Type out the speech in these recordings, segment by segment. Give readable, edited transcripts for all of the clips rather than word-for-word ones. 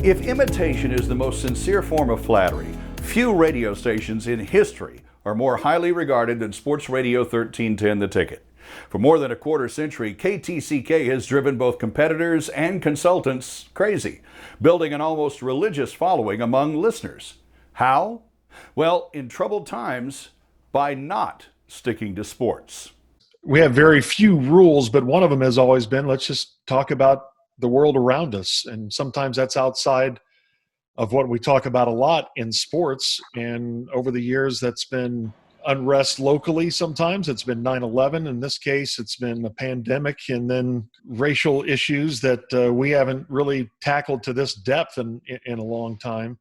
If imitation is the most sincere form of flattery, few radio stations in history are more highly regarded than Sports Radio 1310 The Ticket. For more than a quarter century, KTCK has driven both competitors and consultants crazy, building an almost religious following among listeners. How? Well, in troubled times, by not sticking to sports. We have very few rules, but one of them has always been, let's just talk about the world around us. And sometimes that's outside of what we talk about a lot in sports. And over the years, that's been unrest locally. Sometimes it's been 9/11. In this case, it's been a pandemic, and then racial issues that we haven't really tackled to this depth in a long time.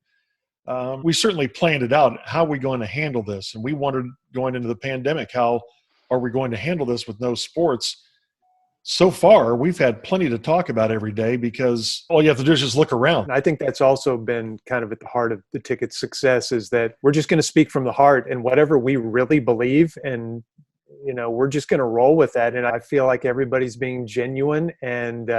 We certainly planned it out. How are we going to handle this? And we wondered going into the pandemic, how are we going to handle this with no sports? So far, we've had plenty to talk about every day because all you have to do is just look around. I think that's also been kind of at the heart of the Ticket's success, is that we're just going to speak from the heart and whatever we really believe, and we're just going to roll with that. And I feel like everybody's being genuine, and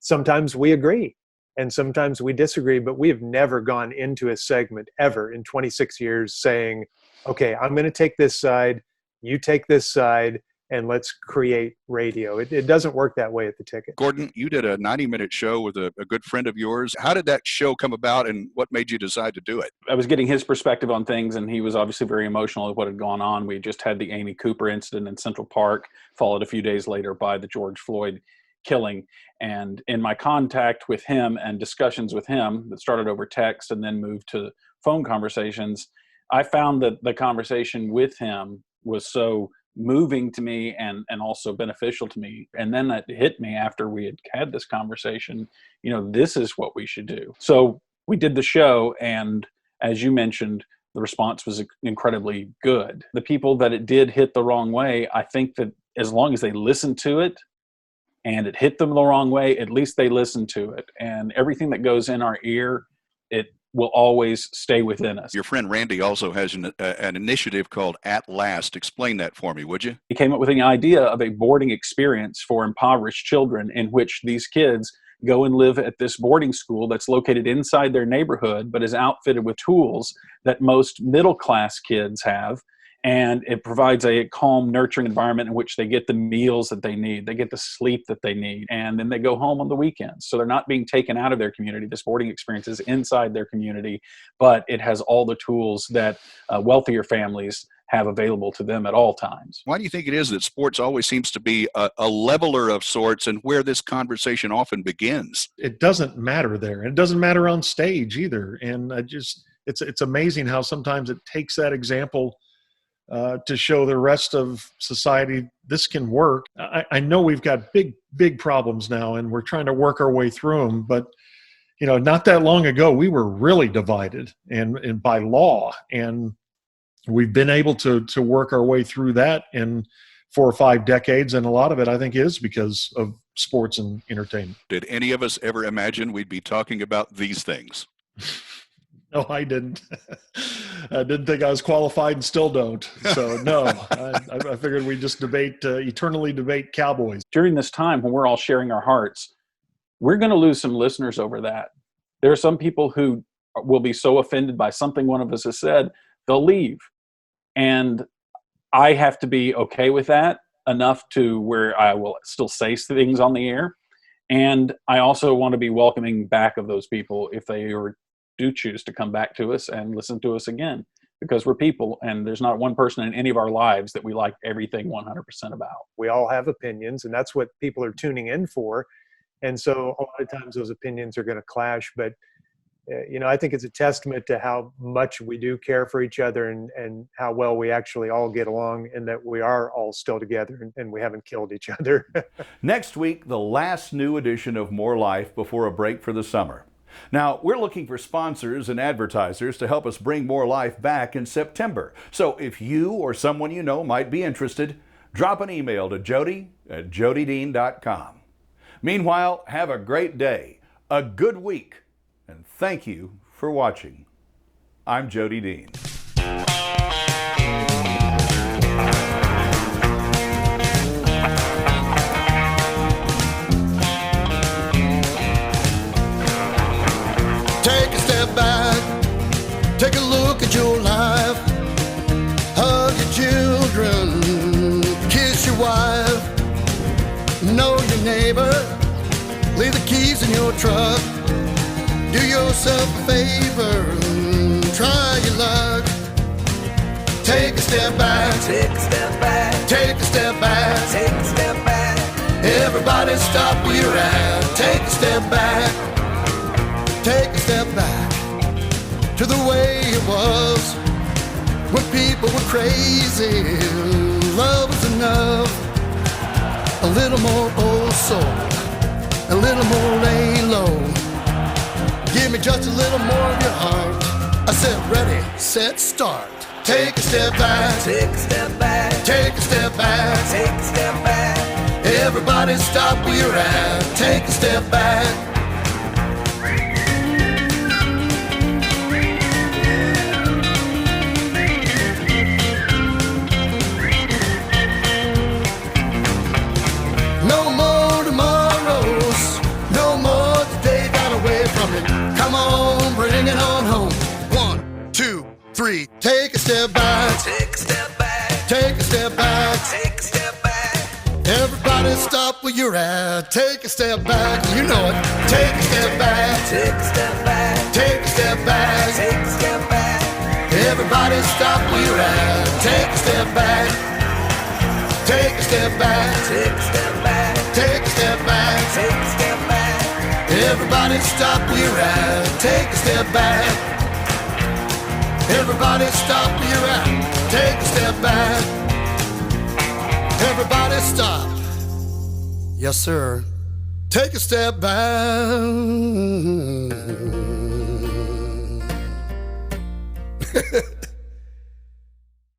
sometimes we agree and sometimes we disagree, but we have never gone into a segment ever in 26 years saying, okay, I'm going to take this side, you take this side, and let's create radio. It doesn't work that way at the Ticket. Gordon, you did a 90-minute show with a good friend of yours. How did that show come about, and what made you decide to do it? I was getting his perspective on things, and he was obviously very emotional at what had gone on. We just had the Amy Cooper incident in Central Park, followed a few days later by the George Floyd killing. And in my contact with him and discussions with him that started over text and then moved to phone conversations, I found that the conversation with him was so moving to me and also beneficial to me. And then that hit me after we had this conversation, this is what we should do. So we did the show, and as you mentioned, the response was incredibly good. The people that it did hit the wrong way, I think that as long as they listened to it and it hit them the wrong way, at least they listened to it. And everything that goes in our ear, it will always stay within us. Your friend Randy also has an initiative called At Last. Explain that for me, would you? He came up with the idea of a boarding experience for impoverished children, in which these kids go and live at this boarding school that's located inside their neighborhood, but is outfitted with tools that most middle-class kids have. And it provides a calm, nurturing environment in which they get the meals that they need. They get the sleep that they need. And then they go home on the weekends. So they're not being taken out of their community. This boarding experience is inside their community, but it has all the tools that wealthier families have available to them at all times. Why do you think it is that sports always seems to be a leveler of sorts, and where this conversation often begins? It doesn't matter there. And it doesn't matter on stage either. And it's amazing how sometimes it takes that example to show the rest of society this can work. I know we've got big problems now, and we're trying to work our way through them. But not that long ago, we were really divided, and by law, and we've been able to work our way through that in 4 or 5 decades, and a lot of it, I think, is because of sports and entertainment. Did any of us ever imagine we'd be talking about these things? No, I didn't. I didn't think I was qualified, and still don't. So no, I figured we'd just eternally debate Cowboys. During this time when we're all sharing our hearts, we're going to lose some listeners over that. There are some people who will be so offended by something one of us has said, they'll leave. And I have to be okay with that enough to where I will still say things on the air. And I also want to be welcoming back of those people if they do choose to come back to us and listen to us again, because we're people, and there's not one person in any of our lives that we like everything 100% about. We all have opinions, and that's what people are tuning in for. And so a lot of times those opinions are going to clash, but I think it's a testament to how much we do care for each other, and how well we actually all get along, and that we are all still together, and we haven't killed each other. Next week, the last new edition of More Life before a break for the summer. Now, we're looking for sponsors and advertisers to help us bring More Life back in September. So if you or someone you know might be interested, drop an email to jody@jodydean.com. Meanwhile, have a great day, a good week, and thank you for watching. I'm Jody Dean. neighbor, leave the keys in your truck. Do yourself a favor and try your luck. Take a step back, take a step back, take a step back, take a step back. Everybody stop where you're at. Take a step back, take a step back to the way it was when people were crazy. Love was enough. A little more old soul, a little more lay low. Give me just a little more of your heart. I said ready, set, start. Take a step back, take a step back, take a step back, take a step back. Everybody stop where you're at. Take a step back. No more tomorrows, no more today got away from it. Come on, bring it on home. 1, 2, 3. Take a step back, take a step back, take a step back, take a step back. Everybody stop where you're at. Take a step back, you know it. Take a step back, take a step back, take a step back, take a step back. Everybody stop where you're at. Take a step back, take a step back, take a step back, take a step back, take a step back. Everybody stop where you're at. Take a step back. Everybody stop where you're at. Take a step back. Everybody stop. Yes, sir. Take a step back.